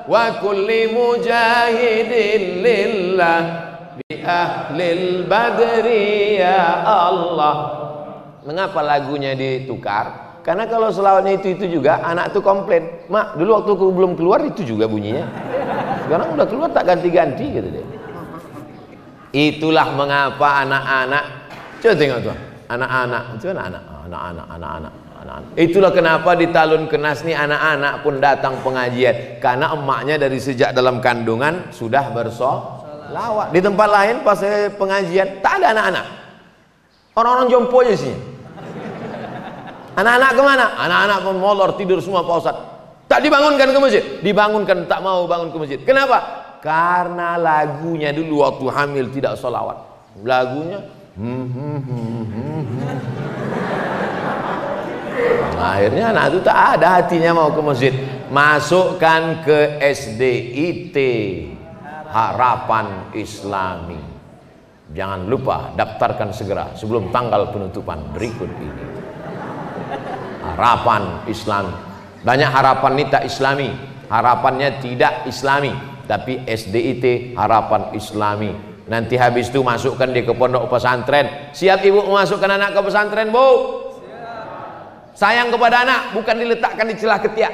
wa kulli mujahidin lillah bi ahlil badri ya Allah. Mengapa lagunya ditukar? Karena kalau selawatnya itu juga anak tuh komplain, mak dulu waktu aku belum keluar itu juga bunyinya, sekarang udah keluar tak ganti-ganti gitu deh. Itulah mengapa anak-anak, coba tengok tuh anak-anak itu anak-anak. Itulah kenapa di Talun Kenas nih anak-anak pun datang pengajian, karena emaknya dari sejak dalam kandungan sudah bersolawat. Di tempat lain pas pengajian tak ada anak-anak, orang-orang jompo aja sih. Anak-anak kemana? Anak-anak pun molor tidur semua Pak Ustadz. Tak dibangunkan ke masjid, dibangunkan tak mau bangun ke masjid. Kenapa? Karena lagunya dulu waktu hamil tidak solawat. Lagunya akhirnya anak itu tak ada hatinya mau ke masjid. Masukkan ke SDIT Harapan Islami. Jangan lupa daftarkan segera sebelum tanggal penutupan berikut ini. Harapan Islami. Banyak harapan ini tak islami, harapannya tidak islami, tapi SDIT Harapan Islami. Nanti habis itu masukkan dia ke pondok pesantren. Siap ibu memasukkan anak ke pesantren, Bu? Sayang kepada anak bukan diletakkan di celah ketiak.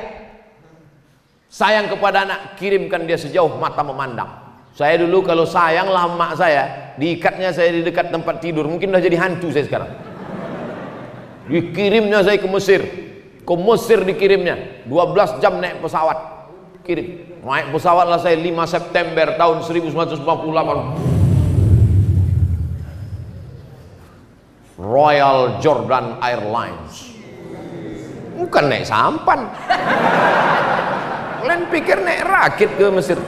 Sayang kepada anak, kirimkan dia sejauh mata memandang. Saya dulu kalau sayang lah mak saya, diikatnya saya di dekat tempat tidur, mungkin udah jadi hantu saya sekarang. Dikirimnya saya ke Mesir. Ke Mesir dikirimnya 12 jam naik pesawat. Kirim. Naik pesawat lah saya 5 September tahun 1948. Royal Jordan Airlines. Bukan naik sampan. Kalian pikir naik rakit ke Mesir.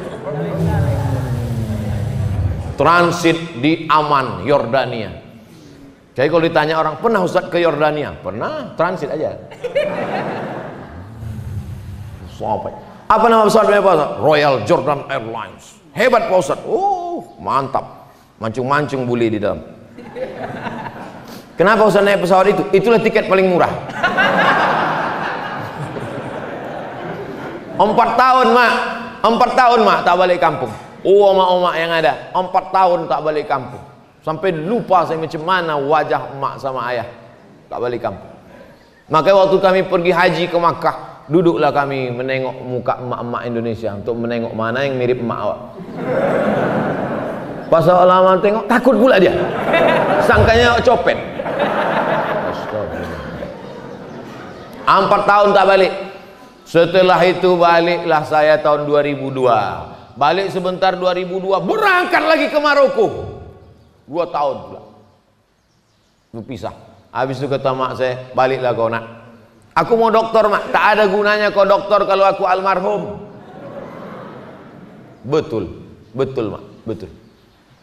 Transit di Amman, Yordania. Jadi kalau ditanya orang, pernah Ustaz ke Yordania? Pernah, transit aja. Sampai. Apa nama pesawatnya Pak Ustaz? Royal Jordan Airlines. Hebat Pak Ustaz. Mantap. Mancung-mancung boleh di dalam. Kenapa Ustaz naik pesawat itu? Itulah tiket paling murah. 4 tahun mak, 4 tahun mak tak balik kampung. Omak-omak yang ada 4 tahun tak balik kampung. Sampai lupa saya macam mana wajah emak sama ayah. Tak balik kampung. Makanya waktu kami pergi haji ke Makkah, duduklah kami menengok muka emak-emak Indonesia untuk menengok mana yang mirip emak awak. Pas lama tengok, takut pula dia. Sangkanya copet. 4 tahun tak balik. Setelah itu baliklah saya tahun 2002. Balik sebentar 2002, berangkat lagi ke Maroko. 2 tahun pula. Berpisah. Habis itu kata mak saya, baliklah kau nak. Aku mau doktor mak. Tak ada gunanya kau doktor kalau aku almarhum. Betul. Betul mak. Betul.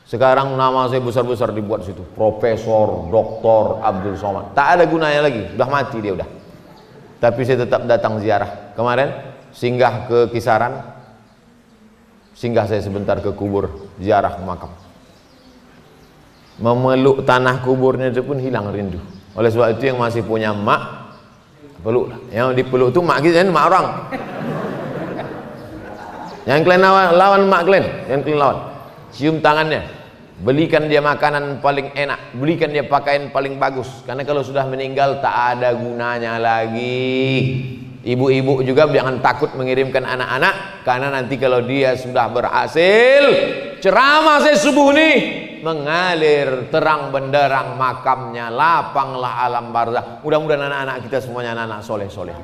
Sekarang nama saya besar-besar dibuat situ. Profesor, Doktor Abdul Somad. Tak ada gunanya lagi. Sudah mati dia udah. Tapi saya tetap datang ziarah. Kemarin singgah ke Kisaran. Singgah saya sebentar ke kubur, ziarah makam. Memeluk tanah kuburnya itu pun hilang rindu. Oleh sebab itu yang masih punya mak, peluk. Yang dipeluk itu mak kita, mak orang. Yang kalian lawan mak kalian, yang kalian lawan. cium tangannya, belikan dia makanan paling enak, belikan dia pakaian paling bagus, karena kalau sudah meninggal tak ada gunanya lagi. Ibu-ibu juga jangan takut mengirimkan anak-anak, karena nanti kalau dia sudah berhasil ceramah saya subuh nih, mengalir terang benderang makamnya, lapanglah alam barzakh. Mudah-mudahan anak-anak kita semuanya anak-anak soleh-soleh.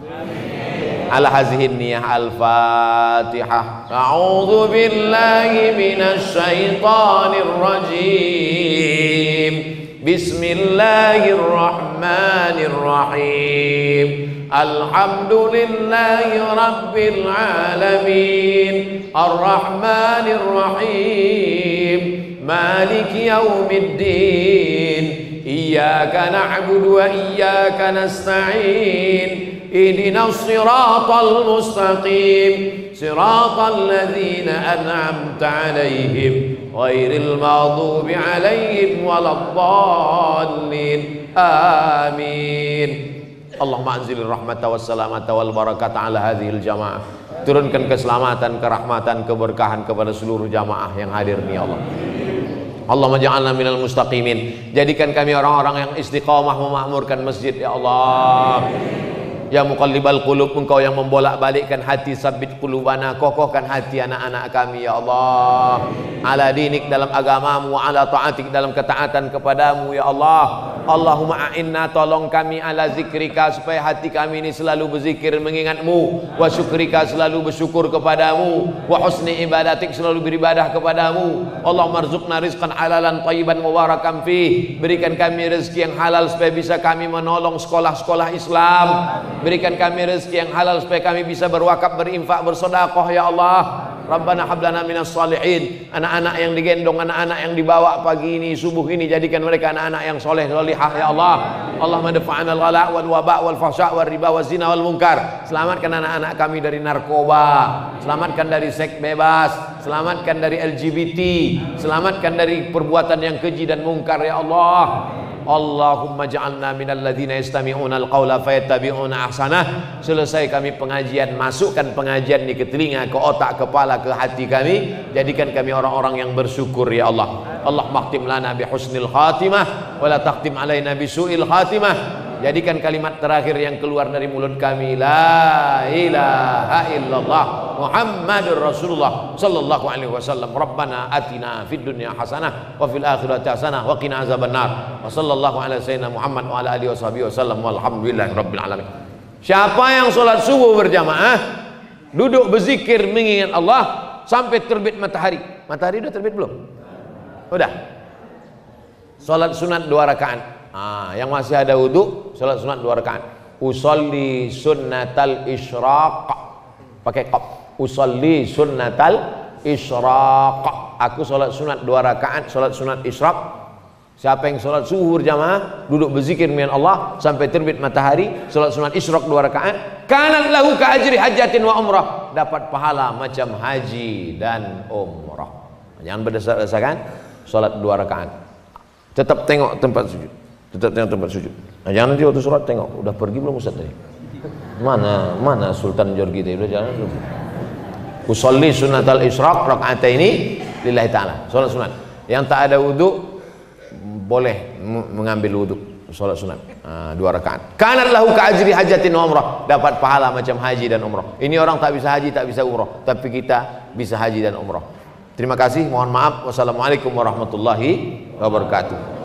Ala hazihin niyah al-fatihah. A'udzu billahi minasy syaithanir rajim. Bismillahirrahmanirrahim. Alhamdulillahi rabbil alamin. Ar-rahmanir rahim. Maliki yaumiddin. Iyyaka na'budu wa iyyaka nasta'in. Ihdinas siratal mustaqim. Siratal ladzina an'amta 'alaihim ghairil maghdubi 'alaihim waladdallin. Amin. Allahumma anzilir rahmata wassalamata wal barakata ala hadhil jamaah. Turunkan keselamatan, kerahmatan, keberkahan kepada seluruh jamaah yang hadir nih Allah. Allahumma ja'alna minal mustaqimin. Jadikan kami orang-orang yang istiqamah memakmurkan masjid ya Allah. Ya muqallibal qulub, engkau yang membolak-balikkan hati, sabbit qulubana, kokohkan hati anak-anak kami ya Allah. Ala dinik, dalam agamamu, ala ta'atik, dalam ketaatan kepadamu ya Allah. Allahumma a'inna, tolong kami, ala zikrika, supaya hati kami ini selalu berzikir mengingatmu, wa syukrika, selalu bersyukur kepadamu, wa husni ibadatik, selalu beribadah kepadamu. Allahumma rzuqna rizqan halalan thayyiban mubarakan fih. Berikan kami rezeki yang halal supaya bisa kami menolong sekolah-sekolah Islam. Berikan kami rezeki yang halal supaya kami bisa berwakaf, berinfak, bersedekah ya Allah. Rabbana hablana minas salihin. Anak-anak yang digendong, anak-anak yang dibawa pagi ini, subuh ini, jadikan mereka anak-anak yang soleh solihah ya Allah. Allahumma dafa'ana al-ghala wal waba wal fahsya wal riba wal zina wal munkar. Selamatkan anak-anak kami dari narkoba, selamatkan dari seks bebas, selamatkan dari LGBT, selamatkan dari perbuatan yang keji dan mungkar ya Allah. Allahumma ja'alna minal ladzina yastami'una al-qawla fayattabi'una ahsanah. Selesai kami pengajian, masukkan pengajian ini ke telinga, ke otak, kepala, ke hati kami. Jadikan kami orang-orang yang bersyukur ya Allah. Allahumma khtim lana bi husnil khatimah wa la takhtim alaina bi su'il khatimah. Jadikan kalimat terakhir yang keluar dari mulut kami la ilaha illallah Muhammadur Rasulullah sallallahu alaihi wasallam. Rabbana atina fid dunya hasanah wa fil akhirati hasanah wa qina azabannar. Wa sallallahu ala sayyidina Muhammad wa ala alihi washabihi wasallam walhamdulillahi rabbil alamin. Siapa yang sholat subuh berjamaah, duduk berzikir mengingat Allah sampai terbit matahari. Matahari udah terbit belum? Udah. Sholat sunat 2 rakaat. Yang masih ada wudu, sholat sunat 2 rakaat. Usolli sunnatal isyraq, pakai qaf. Usolli sunnatal isyraq. Aku sholat sunat 2 rakaat, sholat sunat isyraq. Siapa yang sholat subuh berjamaah, duduk berzikir dengan Allah sampai terbit matahari, sholat sunat isyraq 2 rakaat, kanat lahu ka ajri hajatin wa umrah, dapat pahala macam haji dan umrah. Jangan berdasar-dasarkan sholat 2 rakaat. Tetap tengok tempat sujud. Tetap tengok tempat sujud. Nah, jangan nanti waktu sholat tengok, udah pergi belum Ustaz tadi? Mana Sultan Jorgi tadi? Udah jalan belum? Usolli sunnatal isyraq rakaataini lillahi ta'ala. Sholat sunat. Yang tak ada wudu boleh mengambil wudu, sholat sunat 2 rakaat. Kanat lahu ka ajri hajatin wa umrah, dapat pahala macam haji dan umrah. Ini orang tak bisa haji, tak bisa umrah, tapi kita bisa haji dan umrah. Terima kasih, mohon maaf. Wassalamualaikum warahmatullahi wabarakatuh.